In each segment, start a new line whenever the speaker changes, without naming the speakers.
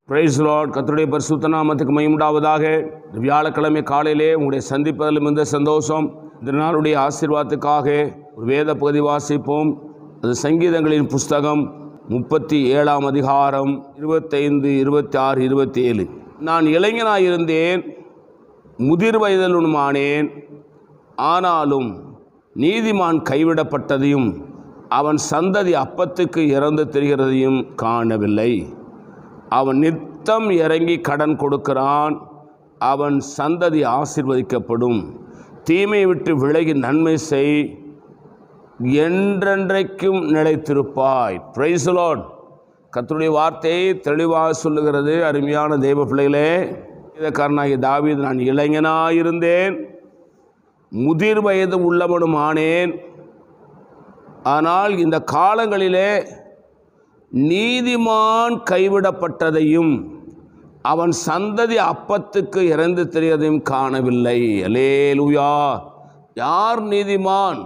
Price Lord. கர்த்தருடைய பரிசுத்த நாமத்துக்கு மகிமை உண்டாவதாக. வியாழக்கிழமை காலையிலே உங்களுடைய சந்திப்பதில் மிகுந்த சந்தோஷம். இந்த நாளுடைய ஆசீர்வாதத்துக்காக ஒரு வேத பகுதி வாசிப்போம். அது சங்கீதங்களின் புஸ்தகம் 37ஆம் அதிகாரம் 25, 26, 27. நான் இளைஞனாயிருந்தேன், முதிர் வயதிலுமானேன், ஆனாலும் நீதிமான் கைவிடப்பட்டதையும் அவன் சந்ததி அப்பத்துக்கு இறந்து திரிகிறதையும் காணவில்லை. அவன் நித்தம் இறங்கி கடன் கொடுக்கிறான், அவன் சந்ததி ஆசீர்வதிக்கப்படும். தீமையை விட்டு விலகி நன்மை செய், என்றென்றைக்கும் நிலைத்திருப்பாய். Praise the Lord. கர்த்தருடைய வார்த்தையை தெளிவாக சொல்லுகிறது. அருமையான தேவ பிள்ளைகளே, இதற்காரனாகிய தாவீது, நான் இளைஞனாயிருந்தேன், முதிர் வயது உள்ளவனும் ஆனேன், ஆனால் இந்த காலங்களிலே நீதிமான் கைவிடப்பட்டதையும் அவன் சந்ததி அப்பத்துக்கு இறந்து தெரிவதையும் காணவில்லை. அல்லேலூயா. யார் நீதிமான்?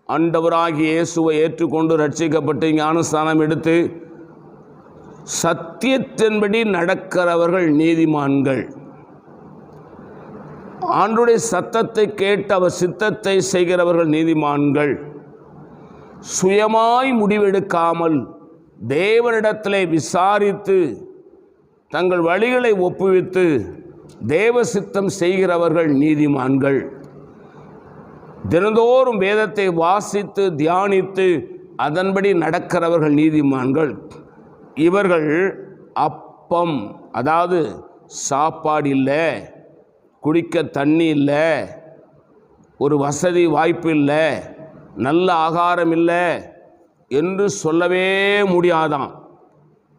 ஆண்டவராகிய இயேசுவை ஏற்றுக்கொண்டு ரட்சிக்கப்பட்டு ஞானஸ்நானம் எடுத்து சத்தியத்தின்படி நடக்கிறவர்கள் நீதிமான்கள். ஆண்டவருடைய சத்தத்தை கேட்டு அவர் சித்தத்தை செய்கிறவர்கள் நீதிமான்கள். சுயமாய் முடிவெடுக்காமல் தேவனிடத்திலே விசாரித்து தங்கள் வழிகளை ஒப்புவித்து தேவ சித்தம் செய்கிறவர்கள் நீதிமான்கள். தினந்தோறும் வேதத்தை வாசித்து தியானித்து அதன்படி நடக்கிறவர்கள் நீதிமான்கள். இவர்கள் அப்பம், அதாவது சாப்பாடு இல்லை, குடிக்க தண்ணி இல்லை, ஒரு வசதி வாய்ப்பு இல்லை, நல்ல ஆகாரம் இல்லை என்று சொல்லவே முடியாதான்.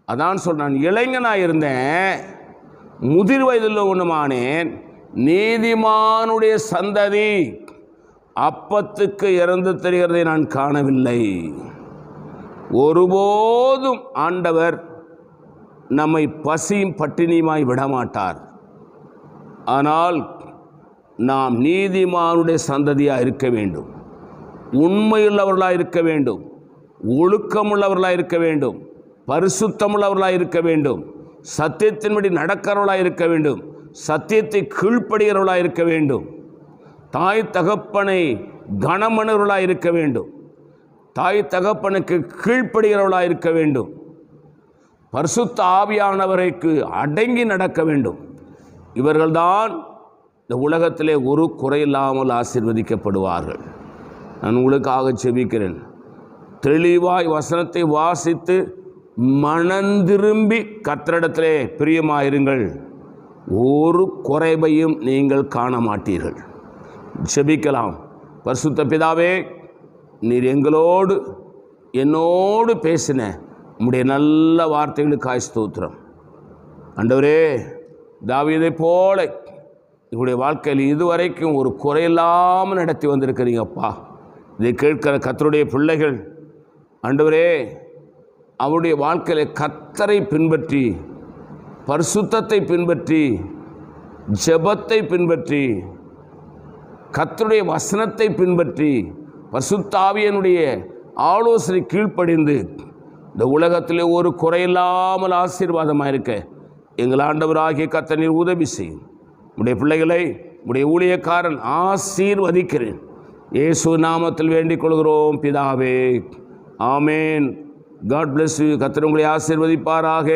அதான் சொல்கிறான், இளைஞனாக இருந்தேன், முதிர் வயதில் ஒன்றுமானேன், நீதிமானுடைய சந்ததி அப்பத்துக்கு இறந்து தெரிகிறதை நான் காணவில்லை. ஒருபோதும் ஆண்டவர் நம்மை பசியும் பட்டினியுமாய் விடமாட்டார். ஆனால் நாம் நீதிமானுடைய சந்ததியாக இருக்க வேண்டும், உண்மையுள்ளவர்களாக இருக்க வேண்டும், ஒழுக்கமுள்ளவர்களாக இருக்க வேண்டும், பரிசுத்தமுள்ளவர்களாக இருக்க வேண்டும், சத்தியத்தின்படி நடக்கிறவர்களாக இருக்க வேண்டும், சத்தியத்தை கீழ்ப்படுகிறவர்களாக இருக்க வேண்டும், தாய் தகப்பனை கனமனவர்களாக இருக்க வேண்டும், தாய் தகப்பனுக்கு கீழ்ப்படுகிறவர்களாக இருக்க வேண்டும், பரிசுத்த ஆவியானவருக்கு அடங்கி நடக்க வேண்டும். இவர்கள்தான் இந்த உலகத்திலே ஒரு குறையில்லாமல் ஆசீர்வதிக்கப்படுவார்கள். நான் உங்களுக்காக செபிக்கிறேன். தெளிவாய் வசனத்தை வாசித்து மனந்திரும்பி கர்த்தரிடத்திலே பிரியமாயிருங்கள். ஒரு குறைவையும் நீங்கள் காண மாட்டீர்கள். செபிக்கலாம். பரிசுத்த பிதாவே, நீர் எங்களோடு என்னோடு பேசின உம்முடைய நல்ல வார்த்தைகளுக்காய் ஸ்தோத்திரம். ஆண்டவரே, தாவீதை போல எங்களுடைய வாழ்க்கையில் இதுவரைக்கும் ஒரு குறையில்லாமல் நடத்தி வந்திருக்கிறீங்கப்பா. இதை கேட்கிற கர்த்தருடைய பிள்ளைகள், ஆண்டவரே, அவருடைய வாழ்க்கையில் கர்த்தரை பின்பற்றி, பரிசுத்தத்தை பின்பற்றி, ஜெபத்தை பின்பற்றி, கர்த்தருடைய வசனத்தை பின்பற்றி, பரிசுத்த ஆவியினுடைய ஆலோசனை கீழ்ப்படிந்து இந்த உலகத்திலே ஒரு குறையில்லாமல் ஆசீர்வாதமாக இருக்க எங்கள் ஆண்டவராகிய கர்த்தர் நீர் உதவி செய்யும். உடைய பிள்ளைகளை உடைய ஊழியக்காரன் ஆசீர்வதிக்கிறேன். இயேசு நாமத்தில் வேண்டிக் கொள்கிறோம் பிதாவே. ஆமேன். God bless you. கர்த்தர் உங்களை ஆசீர்வதிப்பாராக.